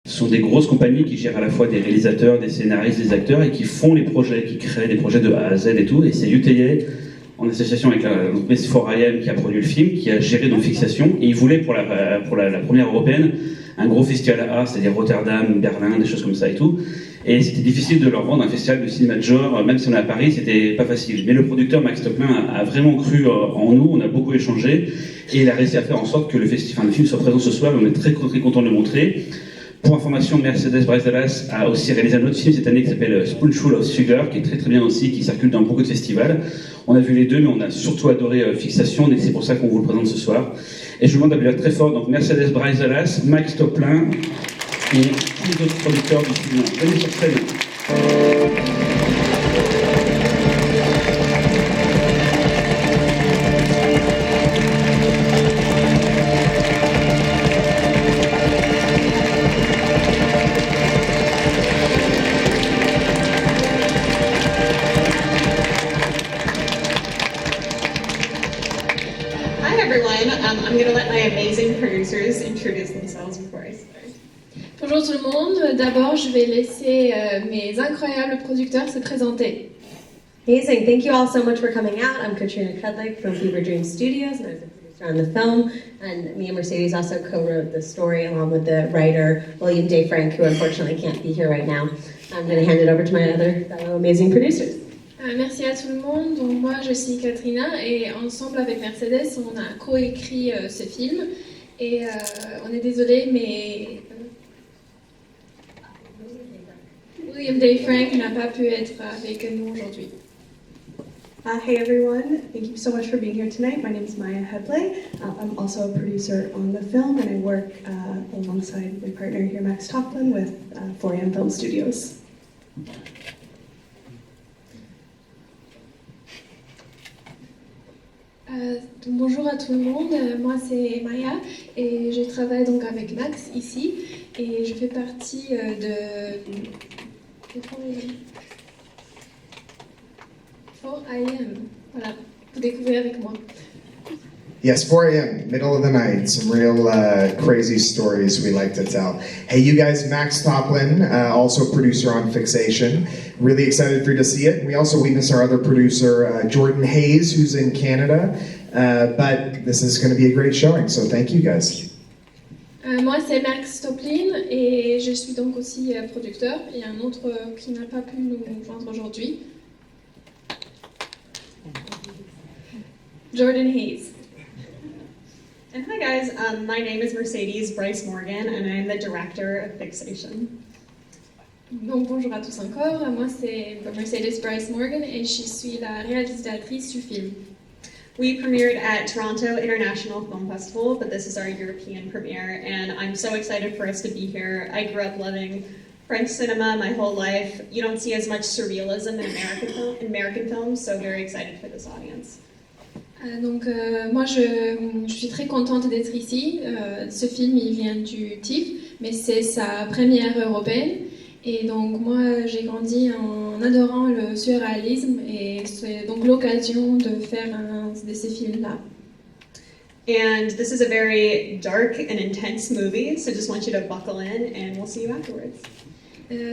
Ce sont des grosses compagnies qui gèrent à la fois des réalisateurs, des scénaristes, des acteurs et qui font les projets, qui créent des projets de A à Z et tout. Et c'est UTA, en association avec l'entreprise 4IM qui a produit le film, qui a géré donc Fixation. Et ils voulaient pour la première européenne un gros festival à art, c'est-à-dire Rotterdam, Berlin, des choses comme ça et tout. Et c'était difficile de leur vendre un festival de cinéma de genre, même si on est à Paris, c'était pas facile. Mais le producteur Max Toplin a vraiment cru en nous, on a beaucoup échangé, et il a réussi à faire en sorte que le film soit présent ce soir, et on est très content de le montrer. Pour information, Mercedes Bryce-Dallas a aussi réalisé un autre film cette année qui s'appelle Spoonful of Sugar, qui est très bien aussi, qui circule dans beaucoup de festivals. On a vu les deux, mais on a surtout adoré Fixation, et c'est pour ça qu'on vous le présente ce soir. Et je vous demande d'applaudir très fort donc Mercedes Bryce-Dallas, Max Toplin et tous les autres producteurs du film. Venez sur scène. I'm going to let my amazing producers introduce themselves before I start. Bonjour tout le monde, d'abord je vais laisser mes incroyables producteurs se présenter. Amazing, thank you all so much for coming out. I'm Katrina Kudlik from Fever Dream Studios, and I was a producer on the film. And me and Mercedes also co-wrote the story along with the writer, William Day Frank, who unfortunately can't be here right now. I'm going to hand it over to my other fellow amazing producers. Merci à tout le monde. Donc moi je suis Katrina et ensemble avec Mercedes on a coécrit ce film et on est désolé mais William Day Frank n'a pas pu être avec nous aujourd'hui. Hey everyone, thank you so much for being here tonight. My name is Maya Headley. I'm also a producer on the film and I work alongside my partner here, Max Toplin, with 4AM Film Studios. Bonjour à tout le monde, moi c'est Maya et je travaille donc avec Max ici et je fais partie de 4AM, voilà, vous découvrez avec moi. Yes, 4 a.m., middle of the night, some real crazy stories we like to tell. Hey, you guys, Max Toplin, also producer on Fixation. Really excited for you to see it. We miss our other producer, Jordan Hayes, who's in Canada. But this is going to be a great showing, so thank you guys. Moi, c'est Max Toplin et je suis donc aussi producteur. Il y a un autre qui n'a pas pu nous joindre aujourd'hui. Jordan Hayes. And hi guys, my name is Mercedes Bryce Morgan and I'm the director of Fixation. Donc bonjour à tous encore, moi c'est Mercedes Bryce Morgan et je suis la réalisatrice du film. We premiered at Toronto International Film Festival, but this is our European premiere and I'm so excited for us to be here. I grew up loving French cinema my whole life. You don't see as much surrealism in American films, so very excited for this audience. Moi je suis très contente d'être ici. Ce film il vient du TIFF, mais c'est sa première européenne. Et donc moi j'ai grandi en adorant le surréalisme et c'est donc l'occasion de faire un de ces films-là. And this is a very dark and intense movie, so just want you to buckle in and we'll see you afterwards.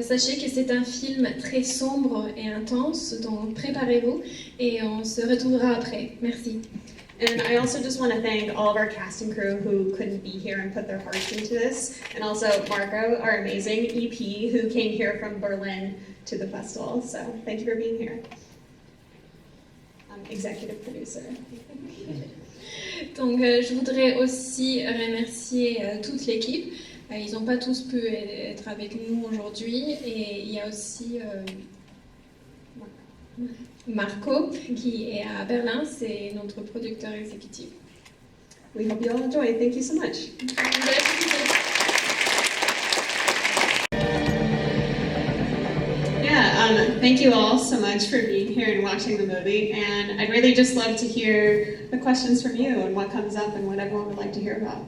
Sachez que c'est un film très sombre et intense, donc préparez-vous et on se retrouvera après. Merci. And I also just want to thank all of our cast and crew who couldn't be here and put their hearts into this, and also Marco, our amazing EP, who came here from Berlin to the festival. So thank you for being here. Executive producer. Donc je voudrais aussi remercier toute l'équipe. Ils n'ont pas tous pu être avec nous aujourd'hui et il y a aussi Marco qui est à Berlin, c'est notre producteur exécutif. We hope you all enjoy. Thank you so much. Thank you all so much for being here and watching the movie, and I'd really just love to hear the questions from you and what comes up and what everyone would like to hear about.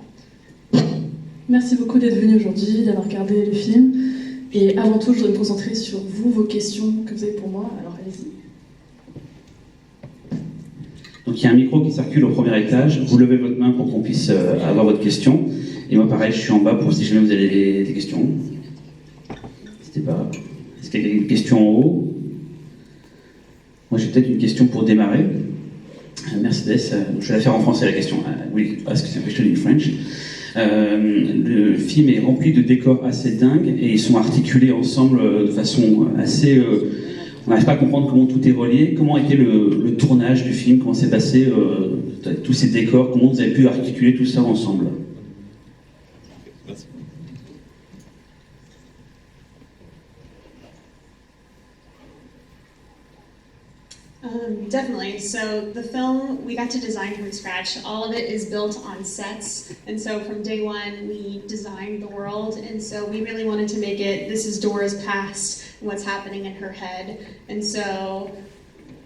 Merci beaucoup d'être venu aujourd'hui, d'avoir regardé le film. Et avant tout, je voudrais me concentrer sur vous, vos questions que vous avez pour moi. Alors allez-y. Donc il y a un micro qui circule au premier étage. Vous levez votre main pour qu'on puisse avoir votre question. Et moi pareil, je suis en bas pour si jamais vous avez des questions. N'hésitez pas. Est-ce qu'il y a une question en haut? Moi, j'ai peut-être une question pour démarrer. Mercedes, je vais la faire en français la question. Oui, ask the question in French. Le film est rempli de décors assez dingues et ils sont articulés ensemble de façon assez... on n'arrive pas à comprendre comment tout est relié. Comment a été le tournage du film? Comment s'est passé tous ces décors? Comment vous avez pu articuler tout ça ensemble? Definitely. So the film, we got to design from scratch. All of it is built on sets. And so from day one, we designed the world. And so we really wanted to make it, this is Dora's past, and what's happening in her head. And so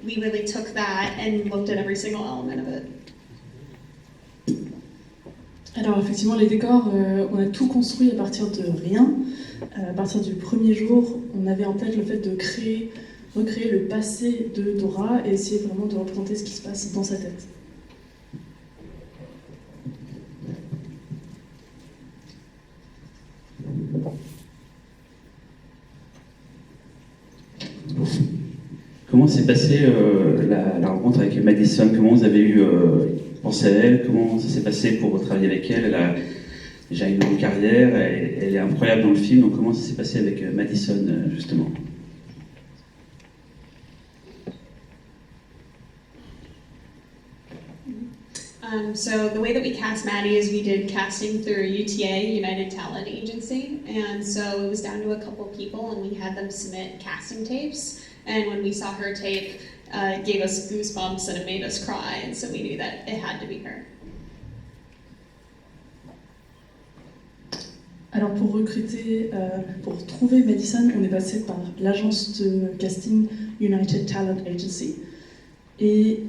we really took that and looked at every single element of it. Alors effectivement, les décors, on a tout construit à partir de rien. À partir du premier jour, on avait en tête le fait de recréer le passé de Dora et essayer vraiment de représenter ce qui se passe dans sa tête. Comment s'est passée la rencontre avec Madison? Comment vous avez eu pensé à elle? Comment ça s'est passé pour travailler avec elle? Elle a déjà une longue carrière, elle est incroyable dans le film, donc comment ça s'est passé avec Madison justement? So the way that we cast Maddie is we did casting through UTA, United Talent Agency, and so it was down to a couple people, and we had them submit casting tapes. And when we saw her tape, it gave us goosebumps and it made us cry, and so we knew that it had to be her. Alors pour recruter, pour trouver Madison, on est passé par l'agence de casting United Talent Agency. Et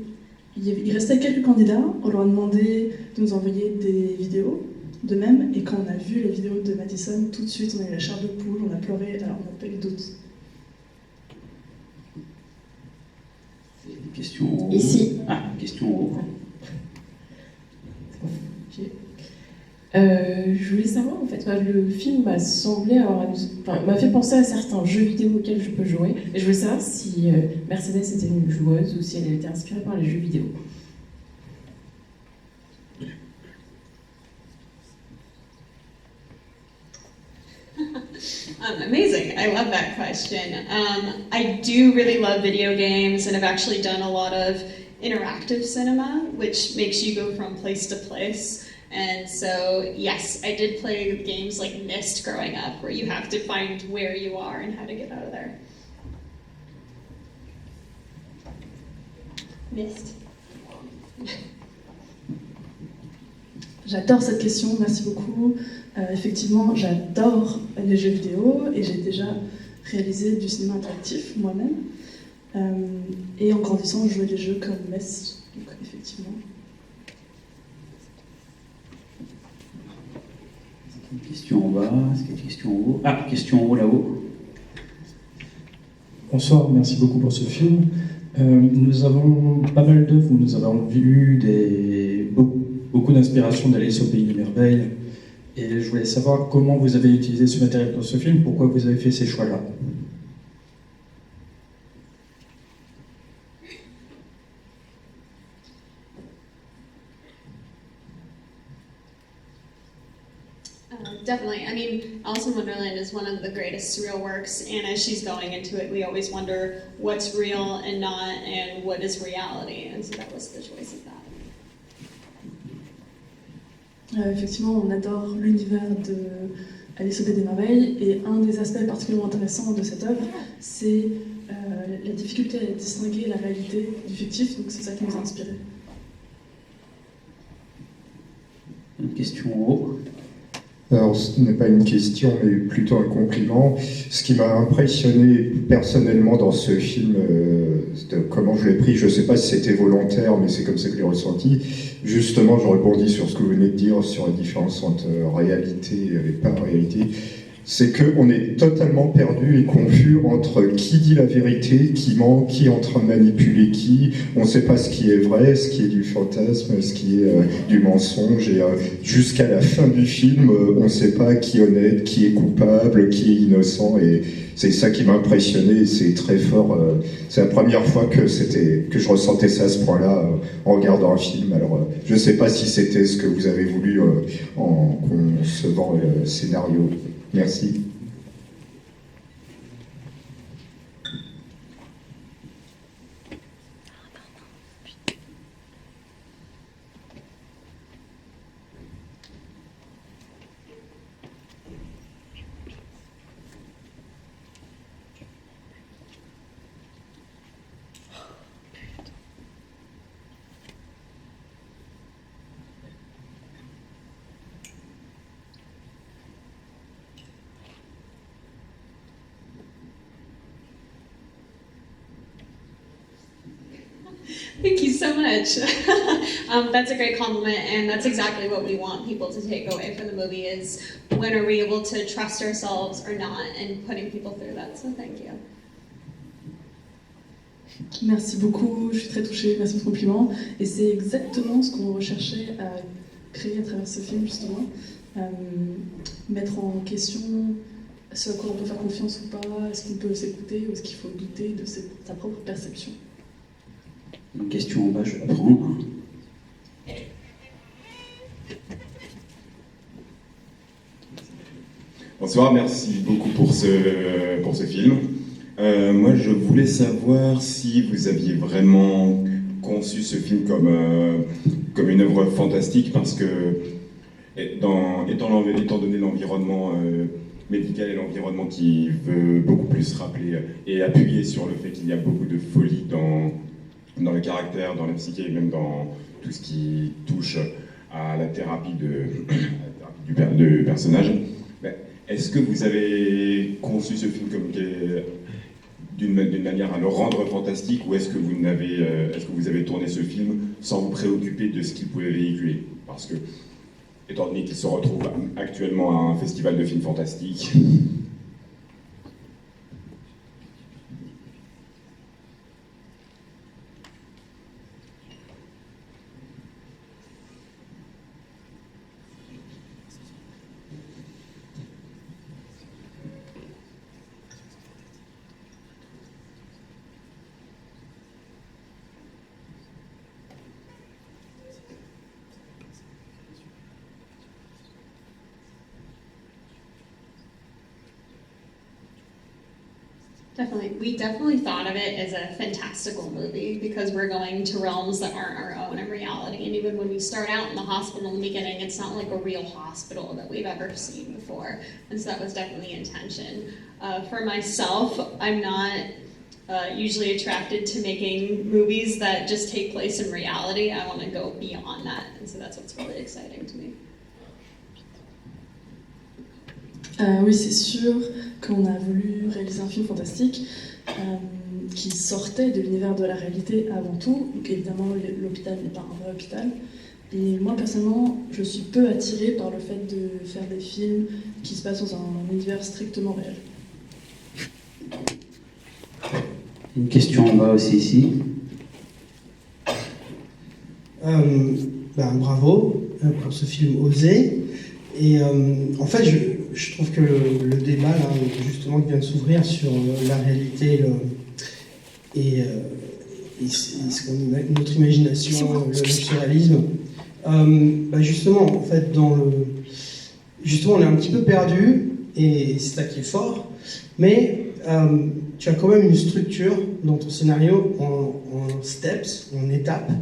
il restait quelques candidats, on leur a demandé de nous envoyer des vidéos de même, et quand on a vu les vidéos de Madison, tout de suite on a eu la chair de poule, on a pleuré, alors on n'a pas eu de doute. Des questions en haut. Ici. Ah, question en haut. Je voulais savoir en fait, le film m'a semblé m'a fait penser à certains jeux vidéo auxquels je peux jouer. Et je voulais savoir si Mercedes était une joueuse ou si elle était inspirée par les jeux vidéo. Amazing. I love that question. I do really love video games, and I've actually done a lot of interactive cinema, which makes you go from place to place. And so, yes, I did play games like Myst growing up, where you have to find where you are and how to get out of there. Myst. J'adore cette question, merci beaucoup. Effectivement, j'adore les jeux vidéo et j'ai déjà réalisé du cinéma interactif moi-même. Et en grandissant, je jouais des jeux comme Myst, donc effectivement. Une question en bas, est-ce qu'il y a une question en haut? Ah, question en haut là-haut. Bonsoir, merci beaucoup pour ce film. Nous avons pas mal d'œuvres où nous avons eu beaucoup d'inspiration d'Alice au Pays des Merveilles. Et je voulais savoir comment vous avez utilisé ce matériel dans ce film, pourquoi vous avez fait ces choix-là. Definitely. I mean, Alice in Wonderland is one of the greatest surreal works, and as she's going into it, we always wonder what's real and not, and what is reality, and so that was the choice of that. Effectivement, on adore l'univers de Alice au Pays des Merveilles, et un des aspects particulièrement intéressants de cette œuvre, c'est la difficulté à distinguer la réalité du fictif, donc c'est ça qui nous a inspirés. Une question en haut. Alors, ce n'est pas une question, mais plutôt un compliment. Ce qui m'a impressionné personnellement dans ce film, comment je l'ai pris, je ne sais pas si c'était volontaire, mais c'est comme ça que je l'ai ressenti. Justement, je rebondis sur ce que vous venez de dire, sur la différence entre réalité et pas réalité. c'est qu'on est totalement perdu et confus entre qui dit la vérité, qui ment, qui est en train de manipuler qui. On ne sait pas ce qui est vrai, ce qui est du fantasme, ce qui est du mensonge. Et jusqu'à la fin du film, on ne sait pas qui est honnête, qui est coupable, qui est innocent. Et c'est ça qui m'a impressionné. Et c'est très fort. C'est la première fois que je ressentais ça à ce point-là en regardant un film. Alors, je ne sais pas si c'était ce que vous avez voulu en concevant le scénario. Merci. Thank you so much. That's a great compliment, and that's exactly what we want people to take away from the movie is when are we able to trust ourselves or not, and putting people through that, so thank you. Merci beaucoup, je suis très touchée, merci pour ce compliment. Et c'est exactement ce qu'on recherchait à créer à travers ce film, justement. Mettre en question ce à quoi on peut faire confiance ou pas, est-ce qu'on peut s'écouter ou est-ce qu'il faut douter de sa propre perception. Une question en bas, je vais la prendre. Bonsoir, merci beaucoup pour ce film. Moi, je voulais savoir si vous aviez vraiment conçu ce film comme une œuvre fantastique, parce que, étant donné l'environnement médical et l'environnement qui veut beaucoup plus rappeler et appuyer sur le fait qu'il y a beaucoup de folie dans le caractère, dans la psyché et même dans tout ce qui touche à la thérapie du personnage. Est-ce que vous avez conçu ce film comme d'une manière à le rendre fantastique, ou est-ce que vous avez tourné ce film sans vous préoccuper de ce qu'il pouvait véhiculer? Parce que, étant donné qu'il se retrouve actuellement à un festival de films fantastiques, Definitely. We definitely thought of it as a fantastical movie because we're going to realms that aren't our own in reality. And even when we start out in the hospital in the beginning, it's not like a real hospital that we've ever seen before. And so that was definitely the intention. For myself, I'm not usually attracted to making movies that just take place in reality. I want to go beyond that. And so that's what's really exciting to me. Oui, c'est sûr qu'on a voulu réaliser un film fantastique qui sortait de l'univers de la réalité avant tout. Donc évidemment, l'hôpital n'est pas un vrai hôpital. Et moi, personnellement, je suis peu attirée par le fait de faire des films qui se passent dans un univers strictement réel. Une question en bas aussi ici. Bravo pour ce film Osé. Et en fait, je trouve que le débat là, justement, qui vient de s'ouvrir sur la réalité et notre imagination, le surréalisme, justement, en fait, justement, on est un petit peu perdu, et c'est ça qui est fort, mais tu as quand même une structure dans ton scénario en steps, en étapes,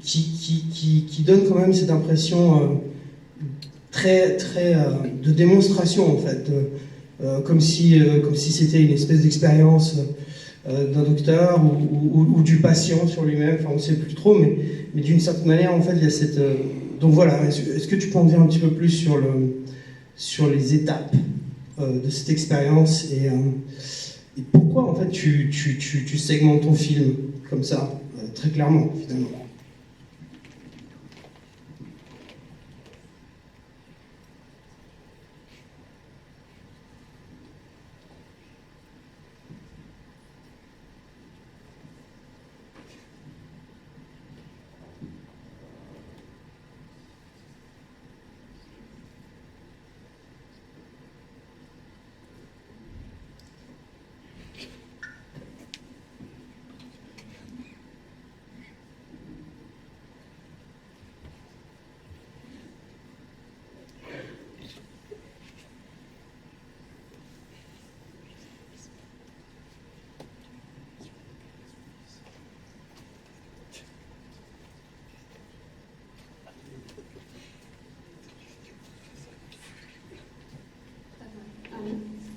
qui donne quand même cette impression très de démonstration, en fait, comme si c'était une espèce d'expérience d'un docteur ou du patient sur lui-même, enfin on ne sait plus trop, mais d'une certaine manière, en fait, il y a cette... Donc voilà, est-ce que tu peux en dire un petit peu plus sur les étapes de cette expérience et pourquoi, en fait, tu segmentes ton film comme ça, très clairement, finalement?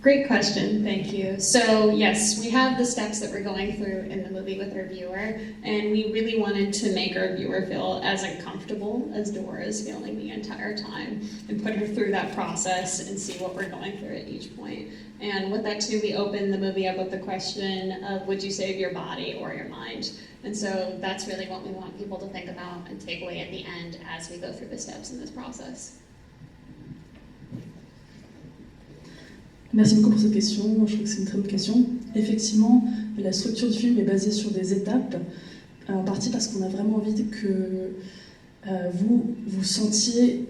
Great question, thank you. So yes, we have the steps that we're going through in the movie with our viewer, and we really wanted to make our viewer feel as uncomfortable as Dora is feeling the entire time, and put her through that process and see what we're going through at each point. And with that too, we open the movie up with the question of, would you save your body or your mind? And so that's really what we want people to think about and take away at the end as we go through the steps in this process. Merci beaucoup pour cette question, je trouve que c'est une très bonne question. Effectivement, la structure du film est basée sur des étapes, en partie parce qu'on a vraiment envie que vous vous sentiez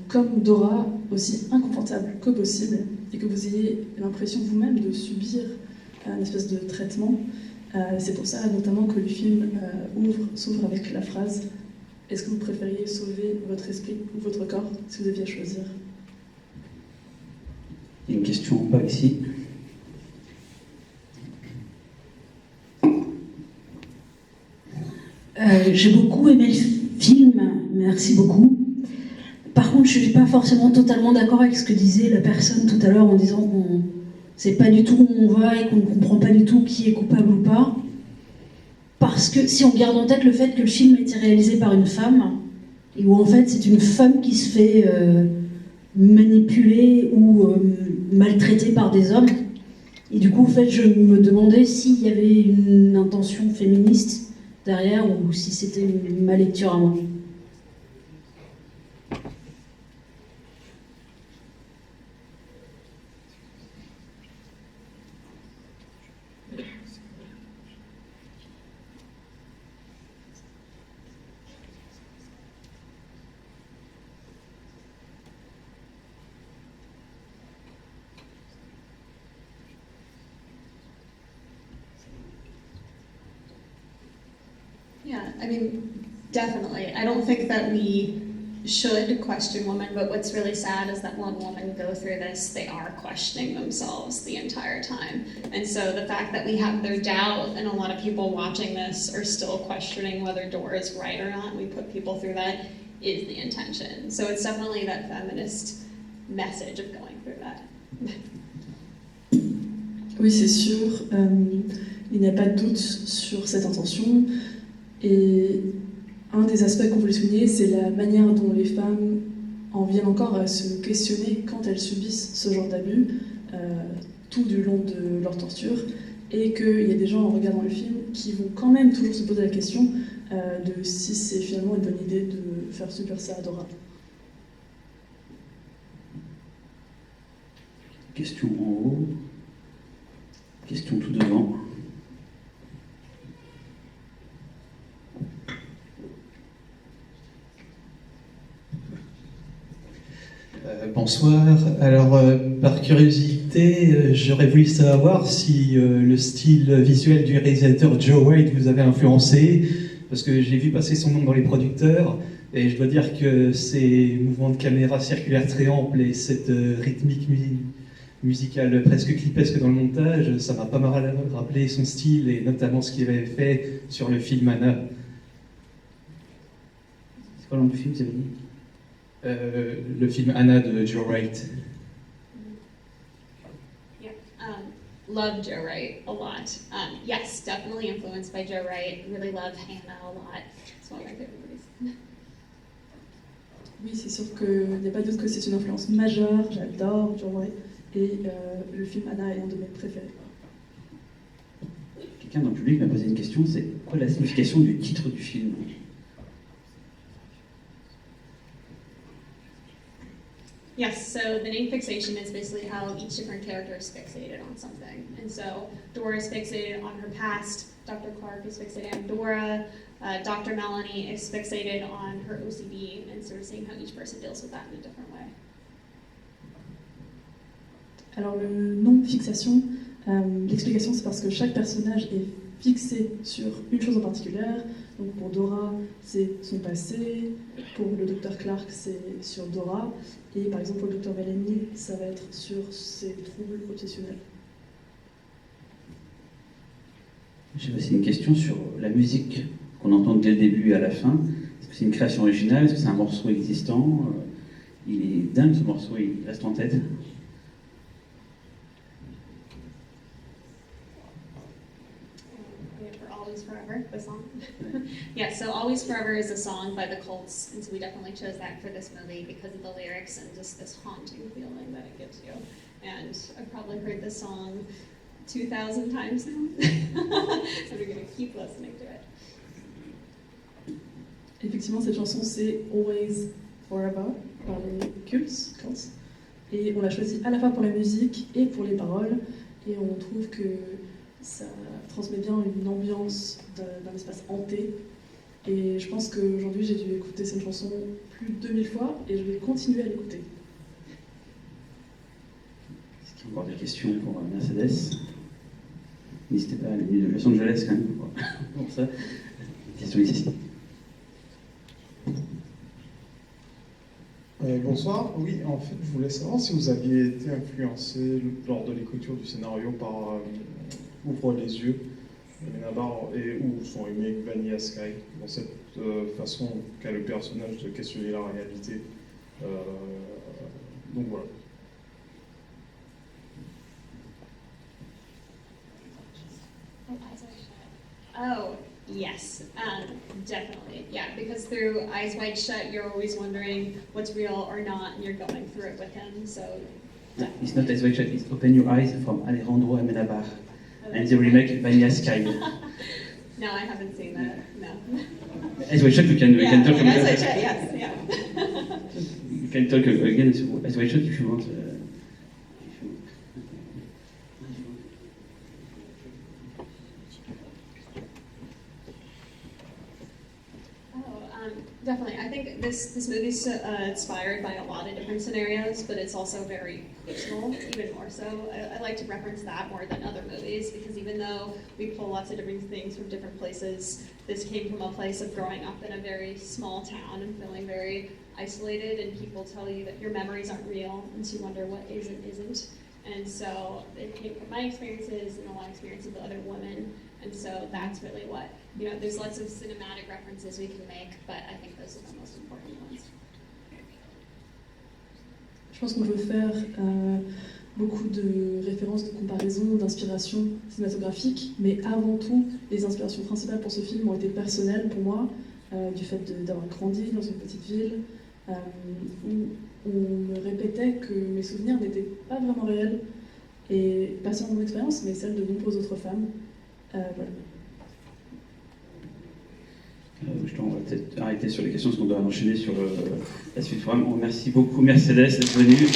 comme Dora, aussi inconfortable que possible, et que vous ayez l'impression vous-même de subir une espèce de traitement. C'est pour ça notamment que le film s'ouvre avec la phrase « Est-ce que vous préfériez sauver votre esprit ou votre corps si vous aviez à choisir ?» Il y a une question par ici. J'ai beaucoup aimé le film, merci beaucoup. Par contre, je ne suis pas forcément totalement d'accord avec ce que disait la personne tout à l'heure en disant qu'on ne sait pas du tout où on va et qu'on ne comprend pas du tout qui est coupable ou pas. Parce que si on garde en tête le fait que le film a été réalisé par une femme, et où en fait c'est une femme qui se fait manipuler ou maltraiter par des hommes, et du coup en fait je me demandais s'il y avait une intention féministe derrière ou si c'était ma lecture à moi. Yeah, I mean, definitely. I don't think that we should question women, but what's really sad is that when women go through this, they are questioning themselves the entire time. And so the fact that we have their doubt, and a lot of people watching this are still questioning whether Dora is right or not, we put people through that, is the intention. So it's definitely that feminist message of going through that. Oui, c'est sûr. Il n'y a pas de doute sur cette intention. Et un des aspects qu'on voulait souligner, c'est la manière dont les femmes en viennent encore à se questionner quand elles subissent ce genre d'abus, tout du long de leur torture, et qu'il y a des gens en regardant le film qui vont quand même toujours se poser la question de si c'est finalement une bonne idée de faire subir ça à Dora. Question en haut. Question tout devant. Bonsoir. Alors, par curiosité, j'aurais voulu savoir si le style visuel du réalisateur Joe Wright vous avait influencé, parce que j'ai vu passer son nom dans les producteurs, et je dois dire que ces mouvements de caméra circulaires très amples et cette rythmique musicale presque clipesque dans le montage, ça m'a pas mal rappelé son style, et notamment ce qu'il avait fait sur le film Anna. C'est quoi le nom du film, vous avez dit ? Le film Anna de Joe Wright. Yeah, love Joe Wright a lot. Yes, definitely influenced by Joe Wright. Really love Hannah a lot. It's one of my favorite movies. Oui, c'est sûr qu'il n'y a pas de doute que c'est une influence majeure. J'adore Joe Wright. Et le film Anna est un de mes préférés. Quelqu'un dans le public m'a posé une question, c'est quoi la signification du titre du film ? Yes, so the name fixation is basically how each different character is fixated on something. And so Dora is fixated on her past, Dr. Clark is fixated on Dora, Dr. Melanie is fixated on her OCD, and sort of seeing how each person deals with that in a different way. Alors le nom fixation, l'explication c'est parce que chaque personnage est fixé sur une chose en particulier. Donc pour Dora, c'est son passé, pour le Dr. Clark, c'est sur Dora, et par exemple pour le Dr. Melanie, ça va être sur ses troubles obsessionnels. J'ai aussi une question sur la musique qu'on entend dès le début et à la fin. Est-ce que c'est une création originale ? Est-ce que c'est un morceau existant ? Il est dingue ce morceau, il reste en tête. Always Forever, the song. Yeah, so Always Forever is a song by the Colts, and so we definitely chose that for this movie because of the lyrics and just this haunting feeling that it gives you. And I've probably heard this song 2,000 times now, so we're going to keep listening to it. Effectivement, cette chanson, c'est Always Forever par les Cults. Et on l'a choisie à la fois pour la musique et pour les paroles. Et on trouve que ça transmet bien une ambiance d'un espace hanté. Et je pense qu'aujourd'hui, j'ai dû écouter cette chanson plus de 2000 fois et je vais continuer à l'écouter. Est-ce qu'il y a encore des questions pour Mercedes? N'hésitez pas à la nuit de Los Angeles quand même pour ça. Question ici. Bonsoir, oui, en fait, je voulais savoir si vous aviez été influencé lors de l'écriture du scénario par Ouvre les yeux, Amenabar, et ou son remake Vanilla Sky, dans cette façon qu'a le personnage de questionner la réalité. Donc voilà. Oh, yes, definitely. Yeah, because through Eyes Wide Shut, you're always wondering what's real or not, and you're going through it with him. So, It's not Eyes Wide Shut, it's Open Your Eyes from Alejandro Amenabar. And the remake Vanilla Sky. no, I haven't seen that. No. Eyes Wide Shut, we can talk about Eyes Wide Shut, yes, yeah. You can talk again about Eyes Wide Shut if you want. Definitely. I think this movie's inspired by a lot of different scenarios, but it's also very personal, even more so. I like to reference that more than other movies, because even though we pull lots of different things from different places, this came from a place of growing up in a very small town and feeling very isolated, and people tell you that your memories aren't real, and so you wonder what is and isn't. And so it came from my experiences and a lot of experiences with other women, and so that's really what, there's lots of cinematic references we can make, but I think those are the most important ones. Je pense qu'on peut faire beaucoup de références, de comparaisons, d'inspirations cinématographiques, mais avant tout, les inspirations principales pour ce film ont été personnelles pour moi, du fait d'avoir grandi dans une petite ville, où on me répétait que mes souvenirs n'étaient pas vraiment réels, et pas seulement mon expérience, mais celle de nombreuses autres femmes. Voilà. On va peut-être arrêter sur les questions parce qu'on doit enchaîner sur la suite. Vraiment, merci beaucoup Mercedes d'être venue.